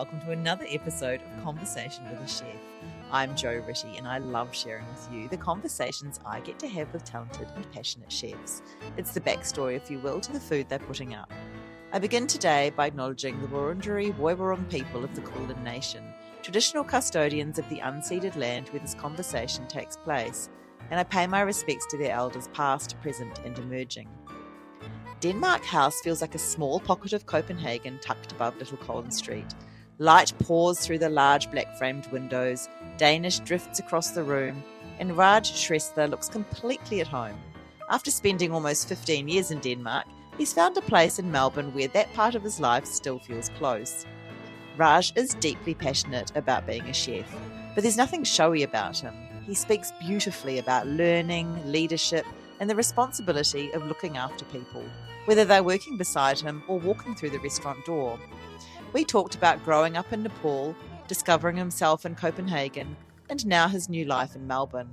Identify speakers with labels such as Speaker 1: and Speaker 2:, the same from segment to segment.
Speaker 1: welcome to another episode of Conversation with a Chef. I'm Jo Ritty and I love sharing with you the conversations I get to have with talented and passionate chefs. It's the backstory, if you will, to the food they're putting up. I begin today by acknowledging the Wurundjeri Woiwurrung people of the Kulin Nation, traditional custodians of the unceded land where this conversation takes place, and I pay my respects to their elders past, present and emerging. Denmark House feels like a small pocket of Copenhagen tucked above Little Collins Street. Light pours through the large black-framed windows, Danish drifts across the room, and Raj Shrestha looks completely at home. After spending almost 15 years in Denmark, he's found a place in Melbourne where that part of his life still feels close. Raj is deeply passionate about being a chef, but there's nothing showy about him. He speaks beautifully about learning, leadership, and the responsibility of looking after people, whether they're working beside him or walking through the restaurant door. We talked about growing up in Nepal, discovering himself in Copenhagen, and now his new life in Melbourne.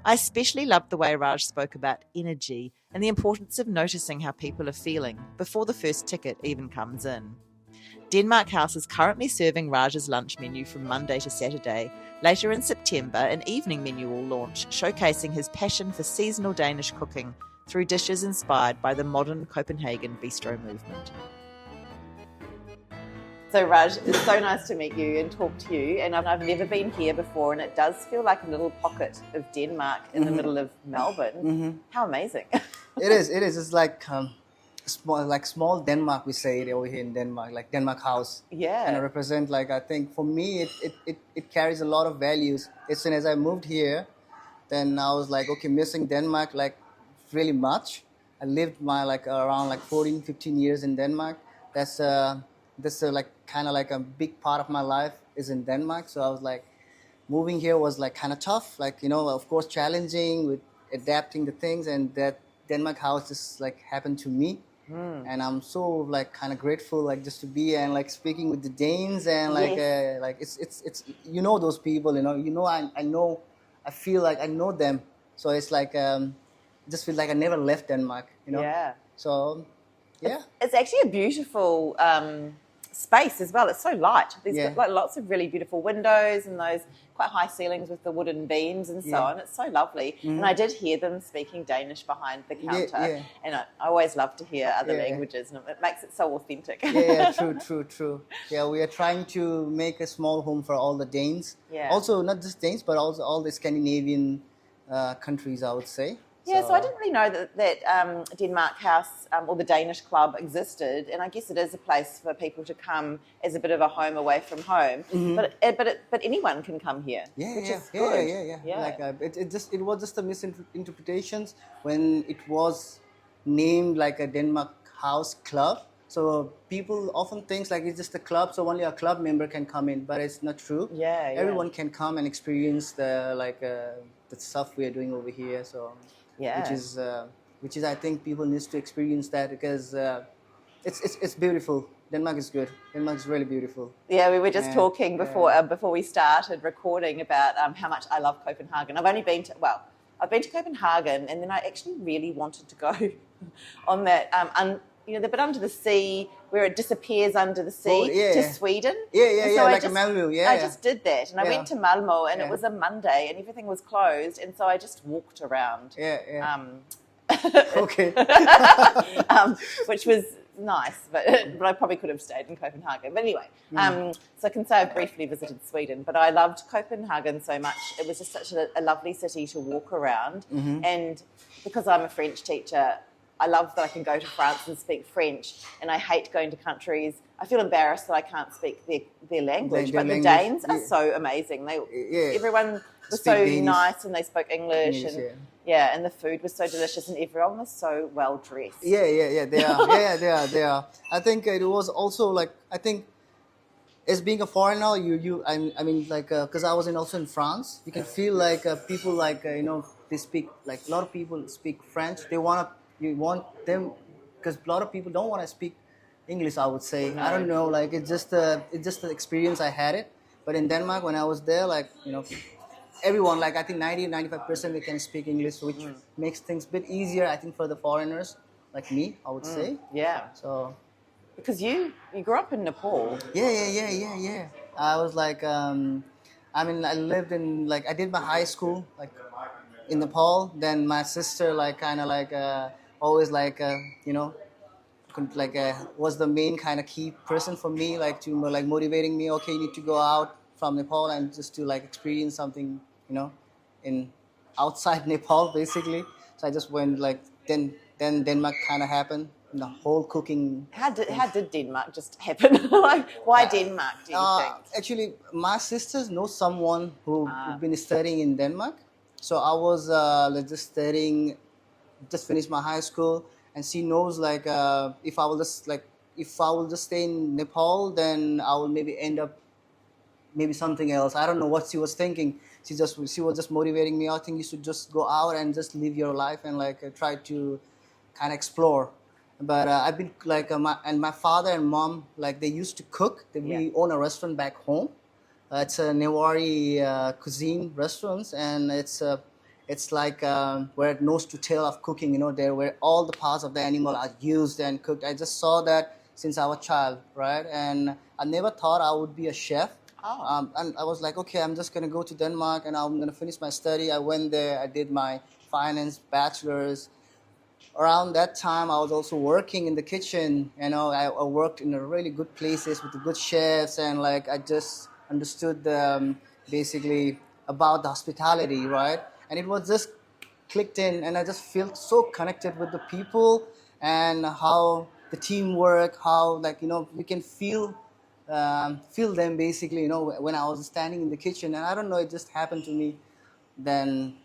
Speaker 1: I especially loved the way Raj spoke about energy and the importance of noticing how people are feeling before the first ticket even comes in. Denmark House is currently serving Raj's lunch menu from Monday to Saturday. Later in September, an evening menu will launch, showcasing his passion for seasonal Danish cooking through dishes inspired by the modern Copenhagen bistro movement. So Raj, it's so nice to meet you and talk to you, and I've never been here before, and it does feel like a little pocket of Denmark in the middle of Melbourne. How amazing.
Speaker 2: It is. It's like small Denmark, we say it over here in Denmark, like Denmark House.
Speaker 1: Yeah.
Speaker 2: And I represent, like, I think for me, it carries a lot of values. As soon as I moved here, then I was like, okay, missing Denmark, like, really much. I lived my, around 14, 15 years in Denmark. That's like, kind of like a big part of my life is in Denmark. So I was like, moving here was like kind of tough, like, you know, of course, challenging with adapting the things, and that Denmark House just like happened to me. And I'm so like kind of grateful, like, just to be and like speaking with the Danes and like
Speaker 1: Yes.
Speaker 2: like it's you know, those people, I feel like I know them, so it's like just feel like I never left Denmark, you know.
Speaker 1: Yeah.
Speaker 2: So yeah,
Speaker 1: It's actually a beautiful space as well. It's so light. There's like lots of really beautiful windows and those quite high ceilings with the wooden beams and so on. It's so lovely. And I did hear them speaking Danish behind the counter. And I always love to hear other languages, and it makes it so authentic.
Speaker 2: True. Yeah, we are trying to make a small home for all the Danes.
Speaker 1: Yeah.
Speaker 2: Also, not just Danes, but also all the Scandinavian countries, I would say.
Speaker 1: Yeah, so I didn't really know that Denmark House or the Danish Club existed, and I guess it is a place for people to come as a bit of a home away from home. But anyone can come here, which is good.
Speaker 2: Yeah. Like it was just a misinterpretations when it was named like a Denmark House Club. So people often think like it's just a club, so only a club member can come in, but it's not true. Everyone can come and experience the stuff we are doing over here. So. Which is I think people need to experience that, because it's beautiful. Denmark is good. Denmark is really beautiful.
Speaker 1: Yeah, we were just talking before we started recording about how much I love Copenhagen. I've been to Copenhagen, and then I actually really wanted to go on that the bit under the sea where it disappears under the sea to Sweden.
Speaker 2: So like Malmö.
Speaker 1: I just did that, and I went to Malmö, and it was a Monday, and everything was closed, and so I just walked around.
Speaker 2: Okay.
Speaker 1: Which was nice, but I probably could have stayed in Copenhagen. But anyway, so I can say I've briefly visited Sweden, but I loved Copenhagen so much. It was just such a lovely city to walk around, and because I'm a French teacher, I love that I can go to France and speak French, and I hate going to countries. I feel embarrassed that I can't speak their language, but the Danes are so amazing. Everyone was so
Speaker 2: Danish.
Speaker 1: nice, and they spoke English, and the food was so delicious, and everyone was so well dressed.
Speaker 2: They are. I think it was also like, I think as being a foreigner, because I was also in France, you can feel like people like they speak, like a lot of people speak French. You want them, because a lot of people don't want to speak English, I would say. I don't know, like it's just the experience I had it. But in Denmark, when I was there, like, everyone, like I think 90-95% they can speak English, which makes things a bit easier, I think, for the foreigners like me, I would say.
Speaker 1: Yeah.
Speaker 2: So
Speaker 1: Because you grew up in Nepal.
Speaker 2: Yeah. I was like, I mean, I lived in like I did my high school like in Nepal. Then my sister like kind of like always like you know like was the main kind of key person for me, like to like motivating me. Okay, you need to go out from Nepal and just to like experience something, you know, in outside Nepal basically. So I just went like then Denmark kind of happened. The whole cooking.
Speaker 1: How did Denmark just happen? Like, why Denmark, do you think?
Speaker 2: Actually, my sisters know someone who've been studying in Denmark. So I was like just studying, just finished my high school, and she knows like if I will just stay in Nepal, then I will maybe end up maybe something else. I don't know what she was thinking. She was just motivating me. I think you should just go out and just live your life and like try to kind of explore. But I've been like my father and mom, like they used to cook. We own a restaurant back home. It's a Newari cuisine restaurants, and it's like where it knows to tell of cooking. You know, there where all the parts of the animal are used and cooked. I just saw that since I was a child, right? And I never thought I would be a chef. And I was like, okay, I'm just gonna go to Denmark and I'm gonna finish my study. I went there. I did my finance bachelor's. Around that time, I was also working in the kitchen. You know, I worked in a really good places with the good chefs, and like I just understood basically about the hospitality, right? And it was just clicked in, and I just felt so connected with the people and how the teamwork, how like you know you can feel them basically. You know, when I was standing in the kitchen, and I don't know, it just happened to me. Then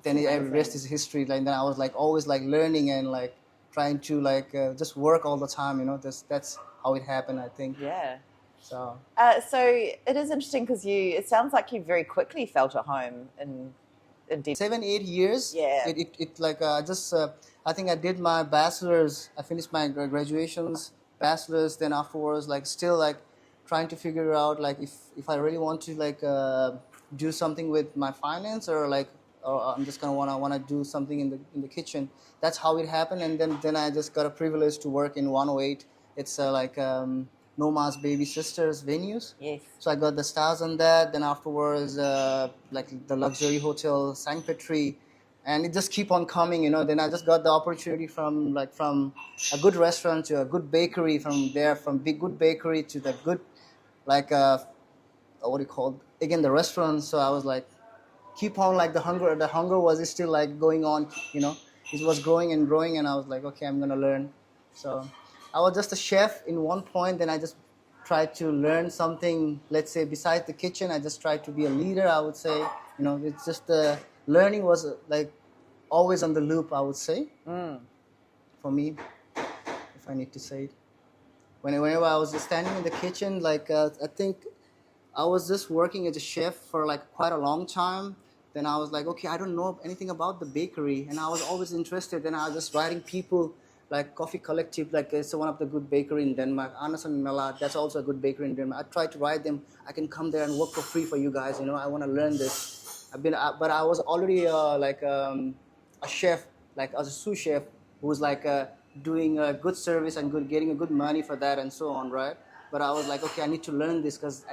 Speaker 2: every rest is history. Like then I was like always like learning and like trying to like just work all the time. You know, that's how it happened, I think.
Speaker 1: Yeah.
Speaker 2: So
Speaker 1: it is interesting because it sounds like you very quickly felt at home in
Speaker 2: 7-8 years.
Speaker 1: Yeah.
Speaker 2: It like I think I did my bachelor's. I finished my graduations, bachelor's. Then afterwards, like still like trying to figure out like if I really want to like do something with my finance or like. Or I'm just gonna wanna do something in the kitchen. That's how it happened, and then I just got a privilege to work in 108. It's like Noma's baby sisters venues.
Speaker 1: Yes.
Speaker 2: So I got the stars on that. Then afterwards, like the luxury hotel Sanctuary, and it just keep on coming. You know. Then I just got the opportunity from a good restaurant to a good bakery. From there, from big good bakery to the good like what do you call it? Again the restaurant. So I was like. Keep on like the hunger was still like going on, you know, it was growing and growing, and I was like, okay, I'm gonna learn. So I was just a chef in one point, then I just tried to learn something, let's say besides the kitchen. I just tried to be a leader, I would say. You know, it's just the learning was like always on the loop, I would say. For me, if I need to say it, whenever I was standing in the kitchen, like I think I was just working as a chef for like quite a long time. Then I was like, okay, I don't know anything about the bakery, and I was always interested. Then I was just writing people like Coffee Collective, like it's one of the good bakery in Denmark. Andersen Mela, that's also a good bakery in Denmark. I tried to write them. I can come there and work for free for you guys. You know, I want to learn this. But I was already like a chef, like as a sous chef, who was like doing a good service and getting a good money for that and so on, right? But I was like, okay, I need to learn this because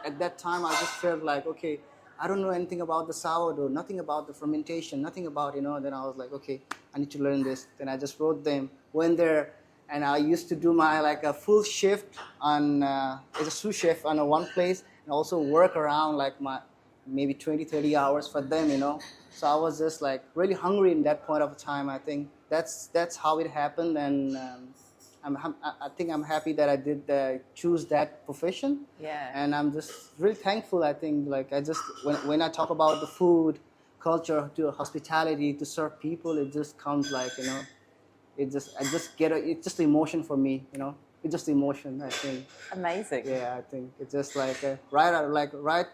Speaker 2: at that time I just felt like, okay, I don't know anything about the sourdough, nothing about the fermentation, nothing about, you know. Then I was like, okay, I need to learn this. Then I just wrote them, went there, and I used to do my like a full shift on as a sous chef on one place, and also work around like my maybe 20-30 hours for them, you know. So I was just like really hungry in that point of time. I think that's how it happened, and I think I'm happy that I did choose that profession.
Speaker 1: Yeah.
Speaker 2: And I'm just really thankful. I think like I just when I talk about the food culture, to hospitality, to serve people, it just comes like, you know, I just get it's just emotion for me, you know. It's just emotion, I think.
Speaker 1: Amazing.
Speaker 2: Yeah, I think it's just like right.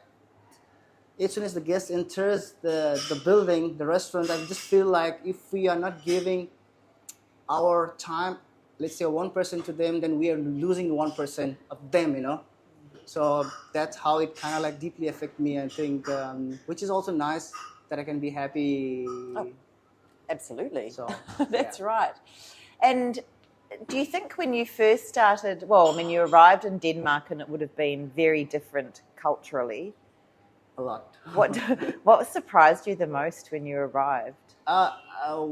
Speaker 2: As soon as the guest enters the building, the restaurant, I just feel like if we are not giving our time, let's say 1% to them, then we are losing 1% of them, you know. So that's how it kind of like deeply affect me, I think, which is also nice that I can be happy.
Speaker 1: Oh, absolutely.
Speaker 2: So
Speaker 1: that's right. And do you think when you first started, well, I mean, you arrived in Denmark and it would have been very different culturally.
Speaker 2: A lot.
Speaker 1: What surprised you the most when you arrived?
Speaker 2: Uh, uh,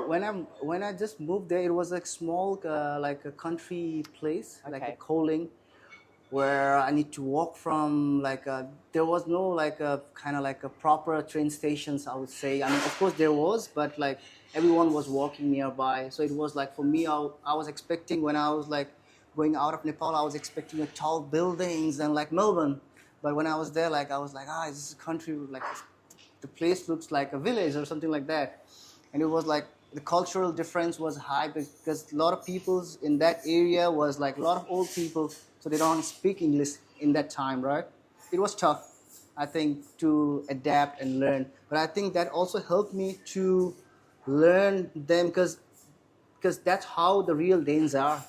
Speaker 2: when I just moved there, it was like small, like a country place, like a
Speaker 1: Okay.
Speaker 2: Coling, where I need to walk from there was no like a kind of like a proper train stations, I would say. I mean, of course there was, but like everyone was walking nearby. So it was like for me, I was expecting when I was like going out of Nepal, I was expecting a tall buildings and like Melbourne. But when I was there, like I was like, is this a country like the place looks like a village or something like that. And it was like the cultural difference was high because a lot of people in that area was like a lot of old people, so they don't speak English in that time, right? It was tough, I think, to adapt and learn. But I think that also helped me to learn them because that's how the real Danes are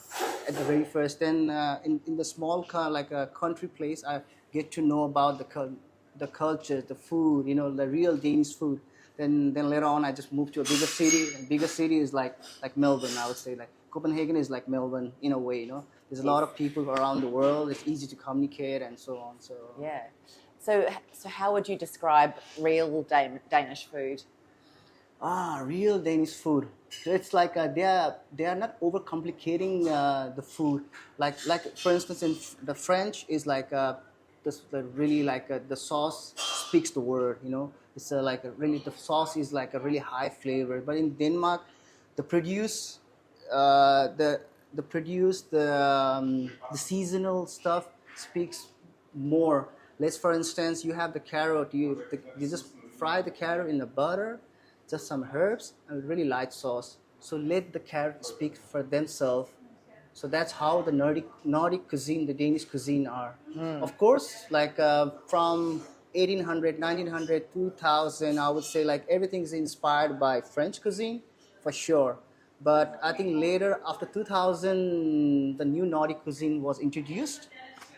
Speaker 2: at the very first. Then in the small like a country place, I get to know about the culture, the food, the real Danish food. Then later on, I just moved to a bigger city. And bigger city is like Melbourne, I would say. Like Copenhagen is like Melbourne in a way. There's a lot of people around the world. It's easy to communicate and so on. So
Speaker 1: Yeah. So how would you describe real Danish food?
Speaker 2: Real Danish food. So it's like they are not overcomplicating the food. Like for instance, in the French is like really like the sauce speaks the word. It's like really the sauce is like a really high flavor. But in Denmark, the produce, the seasonal stuff speaks more. Let's for instance, you have the carrot. You just fry the carrot in the butter, just some herbs and really light sauce. So let the carrot speak for themselves. So that's how the Nordic cuisine, the Danish cuisine are. Of course, like from 1800, 1900, 2000, I would say like everything is inspired by French cuisine, for sure. But I think later, after 2000, the new Nordic cuisine was introduced,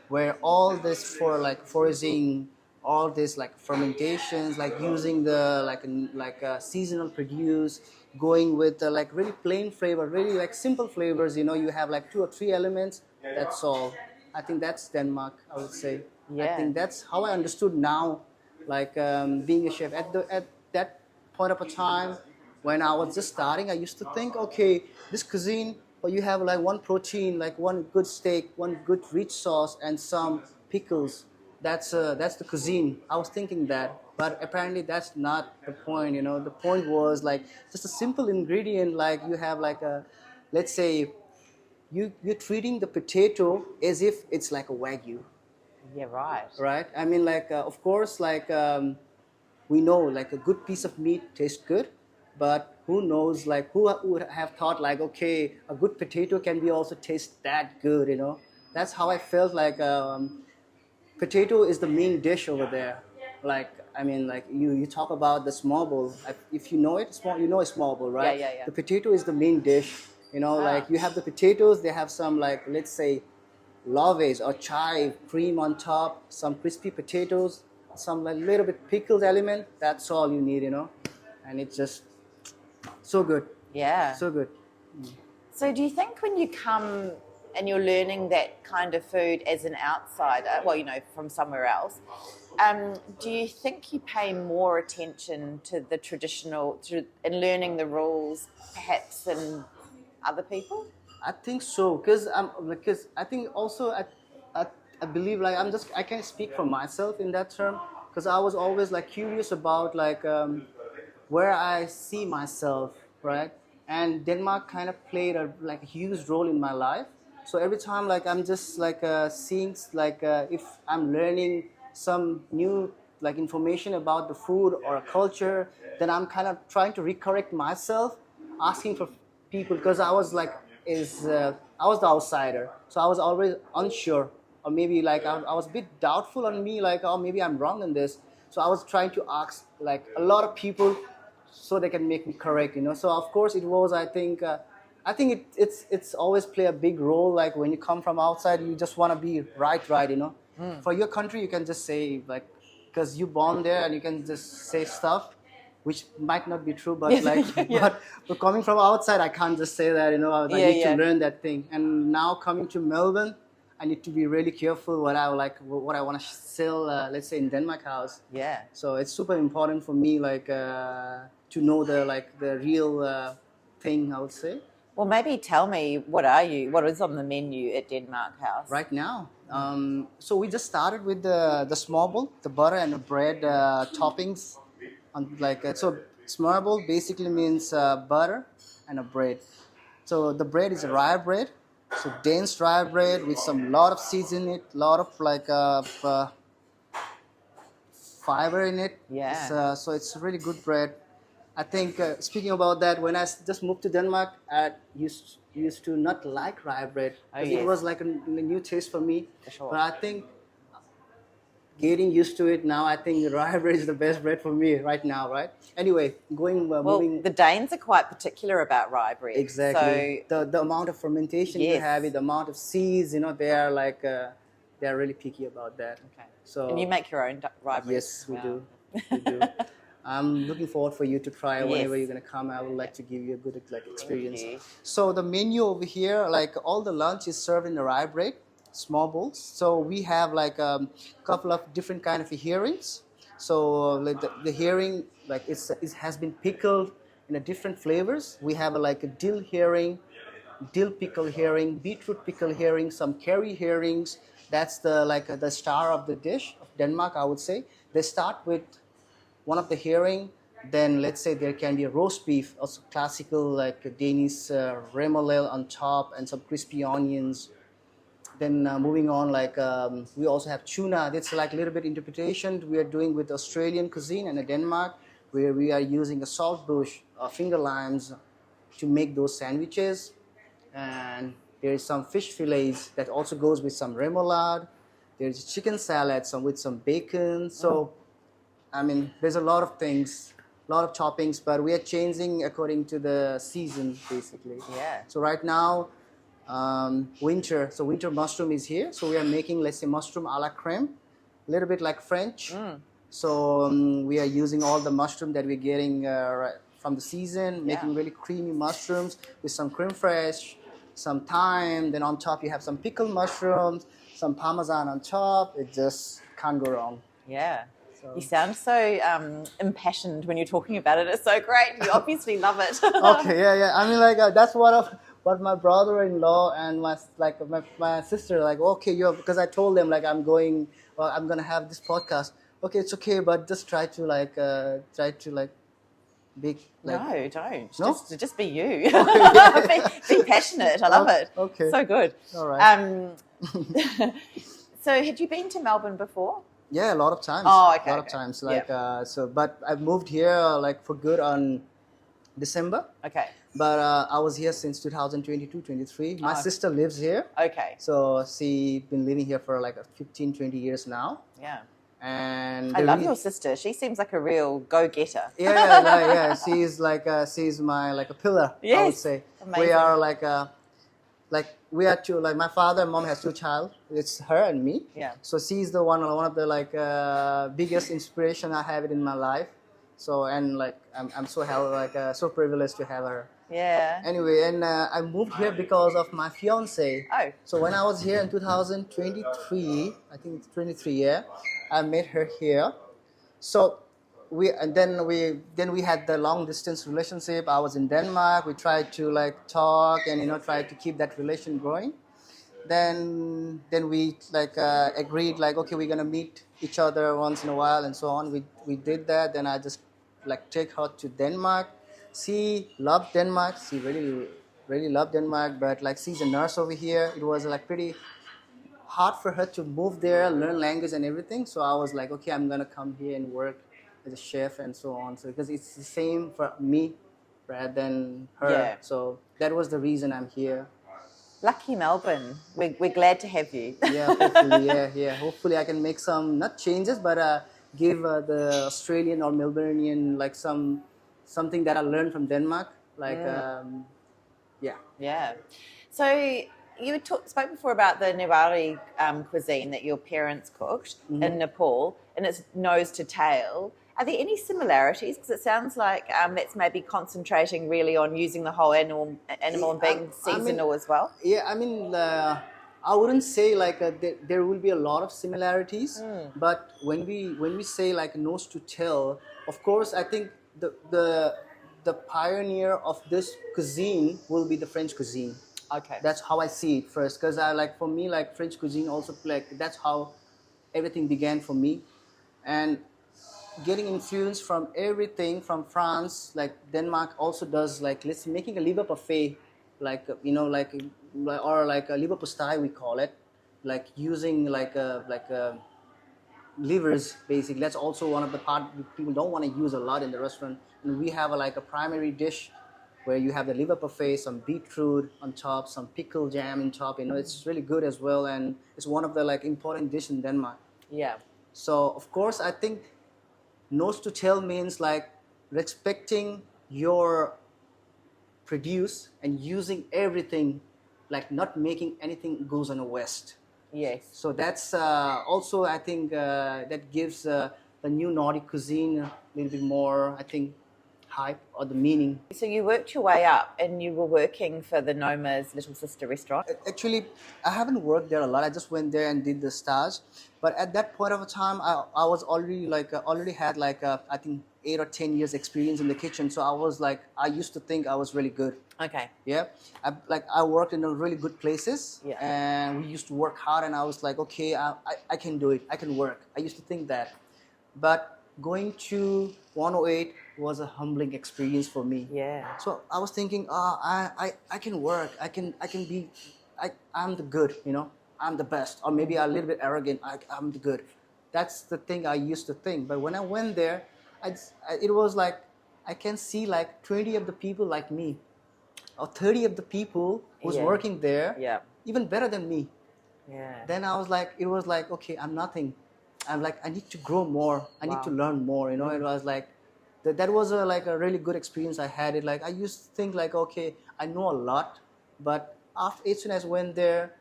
Speaker 2: where all this for like foraging, all this like fermentations, like using the seasonal produce, going with like really plain flavor, really like simple flavors. You have like 2 or 3 elements. That's all. I think that's Denmark, I would say. I
Speaker 1: Yeah.
Speaker 2: think that's how I understood now, like being a chef. At that point of a time, when I was just starting, I used to think, okay, this cuisine, or you have like one protein, like one good steak, one good rich sauce, and some pickles. That's the cuisine. I was thinking that, but apparently that's not the point. The point was like just a simple ingredient, like you have like let's say, you're treating the potato as if it's like a wagyu,
Speaker 1: Yeah, right.
Speaker 2: right? I mean, like of course, like we know like a good piece of meat tastes good, but who knows, like who would have thought like, okay, a good potato can be also taste that good. That's how I felt like potato is the main dish over there. Like I mean, like you talk about the small bowl. If you know it, small, a small bowl, right?
Speaker 1: Yeah.
Speaker 2: The potato is the main dish. Like you have the potatoes. They have some like, let's say, lavesh or chive cream on top, some crispy potatoes, some like little bit pickled element. That's all you need. And it's just so good,
Speaker 1: Yeah.
Speaker 2: so good.
Speaker 1: So do you think when you come and you're learning that kind of food as an outsider, well, from somewhere else, do you think you pay more attention to the traditional, and learning the rules perhaps than other people?
Speaker 2: I think so, because I think also I believe like I can't speak for myself in that term, because I was always like curious about like where I see myself, right? And Denmark kind of played a huge role in my life. So every time like I'm just like seeing like if I'm learning some new like information about the food or a culture, then I'm kind of trying to recorrect myself, asking for people, because I was like I was the outsider, so I was always unsure, or maybe like I was a bit doubtful on me, like, oh, maybe I'm wrong in this. So I was trying to ask like a lot of people so they can make me correct. So of course it was, I think it's always play a big role. Like when you come from outside, you just want to be right. For your country, you can just say like, because you born there and you can just say stuff. which might not be true, but like, but coming from outside, I can't just say that, I need to learn that thing. And now coming to Melbourne, I need to be really careful what I want to sell, let's say in Denmark house.
Speaker 1: Yeah.
Speaker 2: So it's super important for me, like, to know the real thing, I would say.
Speaker 1: Well, maybe tell me, what is on the menu at Denmark House?
Speaker 2: Right now, so we just started with the small the butter and the bread toppings. So small basically means butter and a bread. So the bread is a rye bread, so dense rye bread with lot of seeds in it, lot of fiber in it.
Speaker 1: Yeah.
Speaker 2: So it's really good bread. I think speaking about that, when I just moved to Denmark, I used to not like rye bread. It was like a new taste for me.
Speaker 1: For sure.
Speaker 2: But I think getting used to it now, I think rye bread is the best bread for me right now, right? Anyway, moving.
Speaker 1: The Danes are quite particular about rye bread.
Speaker 2: Exactly. So the amount of fermentation you have, the amount of seeds, they are like they're really picky about that.
Speaker 1: Okay.
Speaker 2: So
Speaker 1: and you make your own rye bread?
Speaker 2: Yes, we do. We do. I'm looking forward for you to try whenever you're gonna come. I would like to give you a good experience. So the menu over here, like all the lunch is served in the rye bread, small bowls. So we have like a couple of different kind of herrings. So like the herring, like it has been pickled in a different flavors. We have like a dill herring, dill pickle herring, beetroot pickle herring, some curry herrings. That's the star of the dish of Denmark, I would say. They start with one of the herring, then let's say there can be a roast beef, also classical like a Danish remoulade on top and some crispy onions. Then moving on, like we also have tuna. That's like a little bit interpretation we are doing with Australian cuisine and Denmark, where we are using a salt bush or finger limes to make those sandwiches. And there is some fish fillets that also goes with some remoulade. There's chicken salad, with some bacon. So I mean, there's a lot of things, a lot of toppings, but we are changing according to the season, basically.
Speaker 1: Yeah.
Speaker 2: So right now, winter. So winter mushroom is here. So we are making, let's say, mushroom a la creme, a little bit like French. So we are using all the mushroom that we're getting from the season, making really creamy mushrooms with some creme fraiche, some thyme. Then on top you have some pickled mushrooms, some parmesan on top. It just can't go wrong.
Speaker 1: Yeah. You sound so impassioned when you're talking about it. It's so great. You obviously love it.
Speaker 2: Okay, yeah. I mean, like that's what my brother-in-law and my sister okay, because I told them I'm gonna have this podcast. Okay, it's okay, but just try to be
Speaker 1: no, don't.
Speaker 2: No?
Speaker 1: Just be you. be passionate. I love it.
Speaker 2: Okay.
Speaker 1: So good.
Speaker 2: All right.
Speaker 1: So had you been to Melbourne before?
Speaker 2: Yeah, a lot of times.
Speaker 1: Oh, okay.
Speaker 2: A lot of times. But I moved here for good on December.
Speaker 1: Okay.
Speaker 2: But I was here since 2022, 23. My sister lives here.
Speaker 1: Okay.
Speaker 2: So she's been living here for 15, 20 years now.
Speaker 1: Yeah.
Speaker 2: And
Speaker 1: I love your sister. She seems like a real go-getter.
Speaker 2: Yeah. She's she's my a pillar.
Speaker 1: Yes.
Speaker 2: I would say.
Speaker 1: Amazing.
Speaker 2: We are we are two. My father and mom has two child. It's her and me.
Speaker 1: Yeah.
Speaker 2: So she's the one of the biggest inspiration I have in my life. So and I'm so so privileged to have her.
Speaker 1: Yeah.
Speaker 2: Anyway, and I moved here because of my fiance.
Speaker 1: Oh.
Speaker 2: So when I was here in 2023, I think it's 23, yeah, I met her here. So then we had the long distance relationship. I was in Denmark. We tried to talk and try to keep that relation going. Then we agreed okay, we're gonna meet each other once in a while and so on. We did that. Then I just take her to Denmark. She loved Denmark. She really loved Denmark. But she's a nurse over here. It was pretty hard for her to move there, learn language and everything. So I was okay, I'm gonna come here and work as a chef and so on. So because it's the same for me rather than her.
Speaker 1: Yeah.
Speaker 2: So that was the reason I'm here.
Speaker 1: Lucky Melbourne. We're glad to have you.
Speaker 2: Yeah, hopefully, yeah. Hopefully I can make some, not changes, but give the Australian or Melbourneian something that I learned from Denmark. Yeah.
Speaker 1: Yeah. So you spoke before about the Newari cuisine that your parents cooked in Nepal, and it's nose to tail. Are there any similarities? Because it sounds like that's maybe concentrating really on using the whole animal and being seasonal as well.
Speaker 2: Yeah, I mean, I wouldn't say like there will be a lot of similarities, but when we say like nose to tail, of course, I think the pioneer of this cuisine will be the French cuisine.
Speaker 1: Okay.
Speaker 2: That's how I see it first, because I like for me like French cuisine also like that's how everything began for me, and getting influence from everything from France, like Denmark also does like let's making a liver parfait, like or like a liver pastai we call it, like using like livers basically. That's also one of the part people don't want to use a lot in the restaurant, and we have like a primary dish where you have the liver parfait, some beetroot on top, some pickle jam on top. It's really good as well, and it's one of the like important dish in Denmark.
Speaker 1: Yeah.
Speaker 2: So of course I think nose to tail means like respecting your produce and using everything, like not making anything goes on a waste.
Speaker 1: Yes.
Speaker 2: So that's also I think that gives the new Nordic cuisine a little bit more, I think, hype or the meaning.
Speaker 1: So you worked your way up and you were working for the Noma's Little Sister restaurant.
Speaker 2: Actually, I haven't worked there a lot. I just went there and did the stage. But at that point of time, I was already like already had like I think 8 or 10 years experience in the kitchen. So I was like I used to think I was really good.
Speaker 1: Okay.
Speaker 2: Yeah, I worked in a really good places.
Speaker 1: Yeah.
Speaker 2: And we used to work hard, and I was like, okay, I can do it. I can work. I used to think that, but going to 108 was a humbling experience for me.
Speaker 1: Yeah.
Speaker 2: So I was thinking, I can work. I'm the good, I'm the best, or maybe a little bit arrogant. I'm the good. That's the thing I used to think. But when I went there, it was like I can see like 20 of the people like me, or 30 of the people who's working there, even better than me.
Speaker 1: Yeah.
Speaker 2: Then I was like, it was like, okay, I'm nothing. I'm like, I need to grow more. I need to learn more. It was like, that was like a really good experience I had. It like I used to think like, okay, I know a lot, but as soon as I went there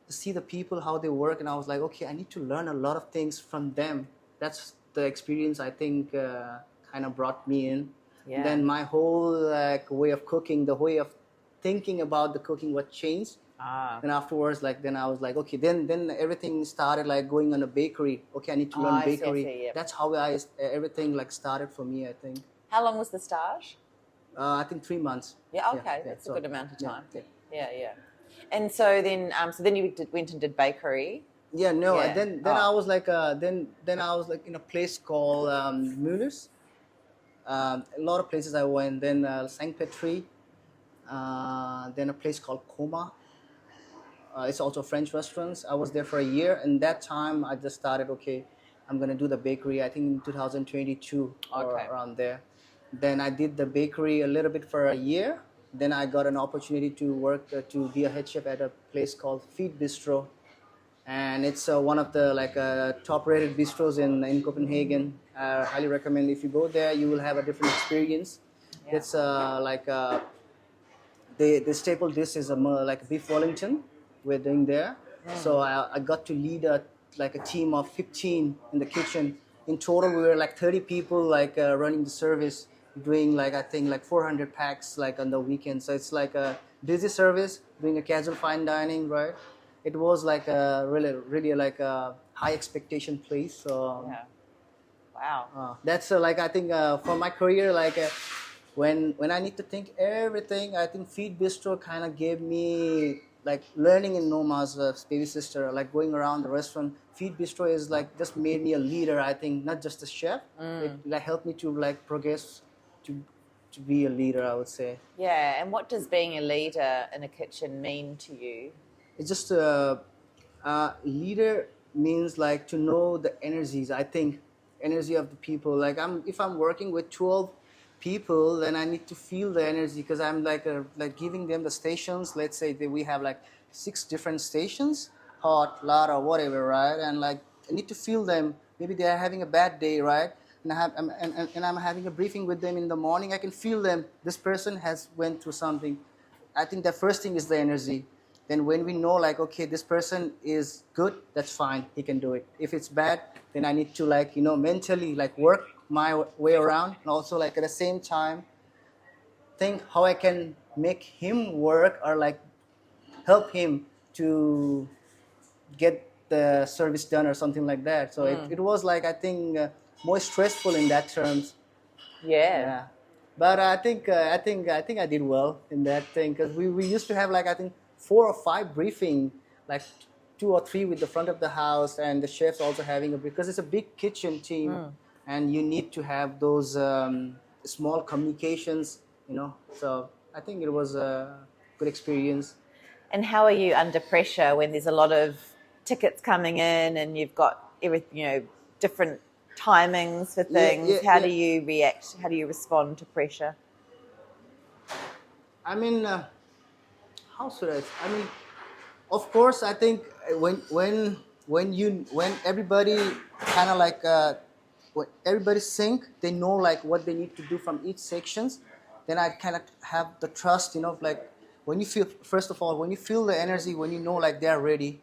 Speaker 2: to see the people how they work, and I was like, okay, I need to learn a lot of things from them. That's the experience I think kind of brought me in.
Speaker 1: Yeah.
Speaker 2: Then my whole way of cooking, the way of thinking about the cooking, what changed. And afterwards, then I was like, okay, then everything started like going on a bakery. Okay, I need to learn bakery.
Speaker 1: I see, yep.
Speaker 2: That's how everything like started for me, I think.
Speaker 1: How long was the stage?
Speaker 2: I think 3 months.
Speaker 1: Yeah, okay, that's a good amount of time.
Speaker 2: Yeah.
Speaker 1: And so then you went and did bakery.
Speaker 2: Yeah, no. Yeah. Then I was like then I was like in a place called Mulers. A lot of places I went. Then St. Petri. Then a place called Coma. It's also French restaurants. I was there for a year, and that time I just started, okay, I'm going to do the bakery, I think in 2022 or around there. Then I did the bakery a little bit for a year. Then I got an opportunity to work, to be a head chef at a place called Feed Bistro. And it's one of the top-rated bistros in Copenhagen. I highly recommend if you go there, you will have a different experience. Yeah. It's the staple dish is like beef Wellington. We're doing there. So I got to lead a team of 15 in the kitchen. In total, we were like 30 people running the service, doing I think 400 packs on the weekend. So it's like a busy service, doing a casual fine dining, right? It was like a really like a high expectation place. So
Speaker 1: wow.
Speaker 2: That's I think for my career when I need to think everything, I think Feed Bistro kind of gave me learning in Noma's baby sister, going around the restaurant. Feed Bistro is just made me a leader, I think, not just a chef. It helped me to progress to be a leader, I would say.
Speaker 1: Yeah, and what does being a leader in a kitchen mean to you?
Speaker 2: It's just leader means to know the energies, I think, energy of the people. If I'm working with 12 people, then I need to feel the energy, because I'm giving them the stations. Let's say that we have 6 different stations, hot, lot, or whatever, right? And I need to feel them. Maybe they are having a bad day, right? And I'm having a briefing with them in the morning. I can feel them. This person has went through something. I think the first thing is the energy. Then when we know okay, this person is good, that's fine, he can do it. If it's bad, then I need to mentally work my way around, and also like at the same time think how I can make him work or like help him to get the service done or something like that. So it was like I think more stressful in that terms.
Speaker 1: Yeah.
Speaker 2: Yeah, but I think I did well in that thing because we used to have like I think 4 or 5 briefing, like 2 or 3 with the front of the house and the chefs also having a because it's a big kitchen team, and you need to have those small communications, you know. So I think it was a good experience.
Speaker 1: And how are you under pressure when there's a lot of tickets coming in and you've got everything, different timings for things? How do you react? How do you respond to pressure?
Speaker 2: I mean, how should I mean, of course, I think when everybody kind of like when everybody sync, they know like what they need to do from each sections. Then I kind of have the trust, like when you feel first of all when you feel the energy, when you know like they are ready,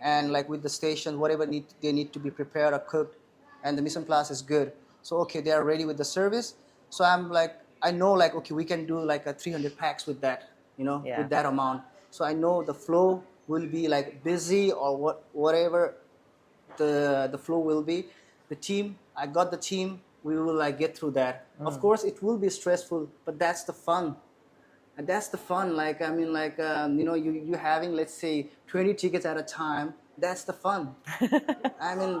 Speaker 2: and like with the station, whatever they need to be prepared or cooked, and the mise en place is good. So okay, they are ready with the service. So I'm like I know like okay, we can do like a 300 packs with that,
Speaker 1: Yeah.
Speaker 2: with that amount. So I know the flow will be like busy or whatever the flow will be. The team, I got the team. We will like get through that. Of course, it will be stressful, but that's the fun. And that's the fun. Like I mean, like you having let's say 20 tickets at a time. That's the fun. I mean,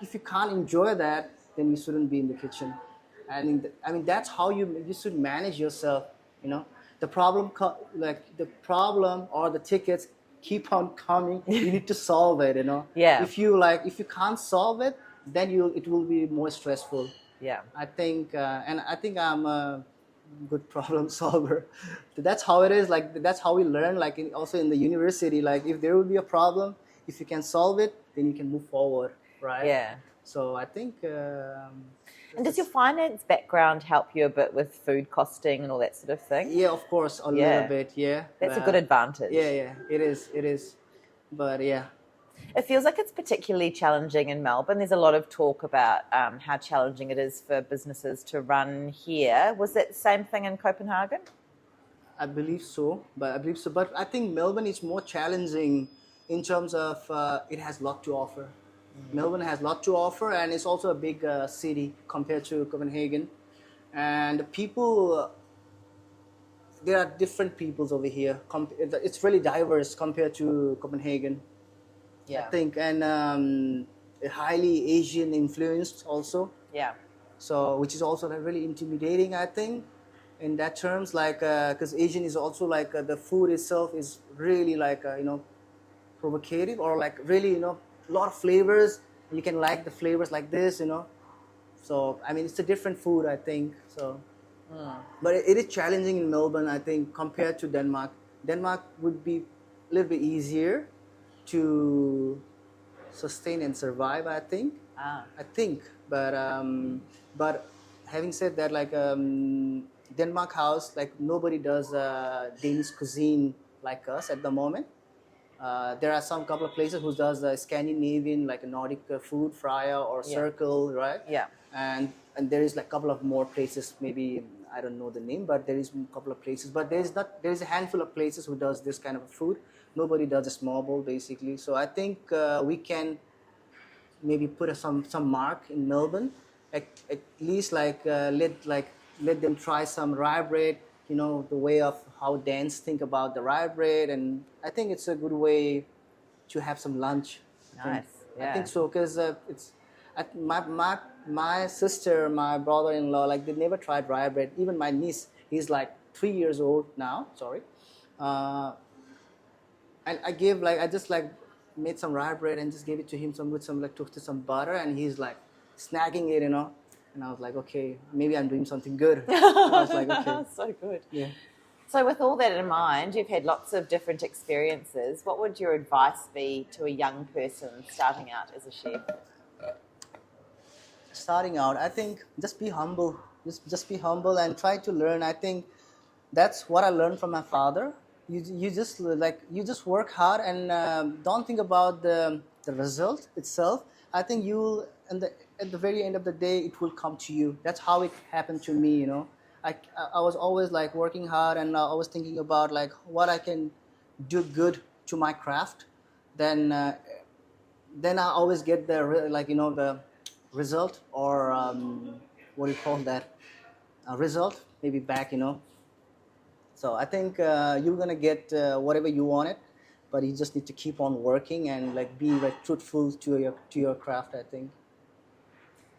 Speaker 2: if you can't enjoy that, then you shouldn't be in the kitchen. I mean that's how you should manage yourself. The problem like the problem or the tickets keep on coming. You need to solve it.
Speaker 1: Yeah.
Speaker 2: If you can't solve it, then it will be more stressful.
Speaker 1: Yeah.
Speaker 2: I think and I think I'm a good problem solver. That's how it is. Like that's how we learn. Like also in the university, like if there will be a problem, if you can solve it, then you can move forward, right?
Speaker 1: Yeah.
Speaker 2: So I think.
Speaker 1: And does your finance background help you a bit with food costing and all that sort of thing?
Speaker 2: Yeah, of course, a little bit. Yeah,
Speaker 1: That's a good advantage.
Speaker 2: Yeah, it is. But yeah.
Speaker 1: It feels like it's particularly challenging in Melbourne. There's a lot of talk about how challenging it is for businesses to run here. Was that the same thing in Copenhagen?
Speaker 2: I believe so. But I think Melbourne is more challenging in terms of it has a lot to offer. Melbourne has a lot to offer, and it's also a big city compared to Copenhagen. And the people, there are different peoples over here. It's really diverse compared to Copenhagen.
Speaker 1: Yeah.
Speaker 2: I think, and highly Asian influenced also.
Speaker 1: Yeah.
Speaker 2: So, which is also like really intimidating, I think, in that terms. Like, because Asian is also like the food itself is really like provocative or like really a lot of flavors. You can like the flavors like this. So I mean, it's a different food, I think. So, but it is challenging in Melbourne, I think, compared to Denmark. Denmark would be a little bit easier to sustain and survive, I think. But having said that, like Denmark house, like nobody does Danish cuisine like us at the moment. There are some couple of places who does Scandinavian, like a Nordic food, fryer or circle, right?
Speaker 1: Yeah.
Speaker 2: And there is like a couple of more places, maybe I don't know the name, but there is a couple of places. But there is a handful of places who does this kind of food. Nobody does a small bowl, basically. So I think we can maybe put some mark in Melbourne. At least let them try some rye bread. The way of how Danes think about the rye bread, and I think it's a good way to have some lunch.
Speaker 1: Nice. Yeah.
Speaker 2: I think so because my sister, my brother-in-law, like they never tried rye bread. Even my niece, he's like 3 years old now. Sorry. And I just made some rye bread and just gave it to him with some butter, and he's like snagging it, And I was like, okay, maybe I'm doing something good. And I was like, okay.
Speaker 1: So good.
Speaker 2: Yeah.
Speaker 1: So with all that in mind, you've had lots of different experiences. What would your advice be to a young person starting out as a chef?
Speaker 2: Starting out, I think just be humble. Just be humble and try to learn. I think that's what I learned from my father. You just work hard and don't think about the result itself. I think at the very end of the day, it will come to you. That's how it happened to me, you know. I was always like working hard, and I was thinking about like what I can do good to my craft. Then then I always get the like, you know, the result, or what do you call that, result maybe back, you know. So I think you're gonna get whatever you wanted, but you just need to keep on working and like be like truthful to your craft, I think.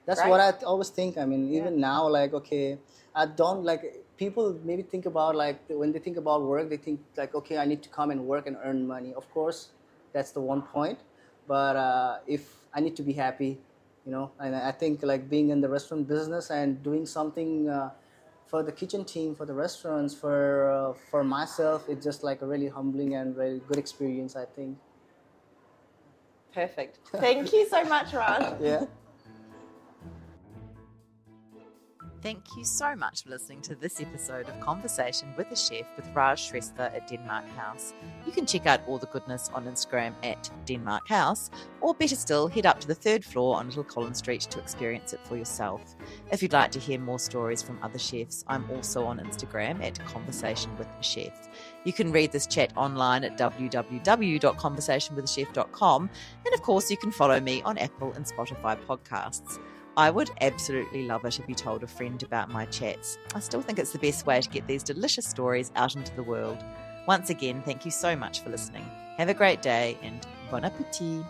Speaker 2: That's
Speaker 1: Great.
Speaker 2: what I always think. I mean, even now, like, okay, I don't like, people maybe think about like when they think about work, they think like, okay, I need to come and work and earn money. Of course, that's the one point. But if I need to be happy, you know, and I think like being in the restaurant business and doing something for the kitchen team, for the restaurants, for myself, it's just like a really humbling and really good experience, I think.
Speaker 1: Perfect. Thank you so much, Raj.
Speaker 2: Yeah.
Speaker 1: Thank you so much for listening to this episode of Conversation with a Chef with Raj Shrestha at Denmark House. You can check out all the goodness on Instagram at Denmark House, or better still, head up to the 3rd floor on Little Collins Street to experience it for yourself. If you'd like to hear more stories from other chefs, I'm also on Instagram at Conversation with a Chef. You can read this chat online at www.conversationwithachef.com, and of course you can follow me on Apple and Spotify podcasts. I would absolutely love it to be told a friend about my chats. I still think it's the best way to get these delicious stories out into the world. Once again, thank you so much for listening. Have a great day and bon appétit.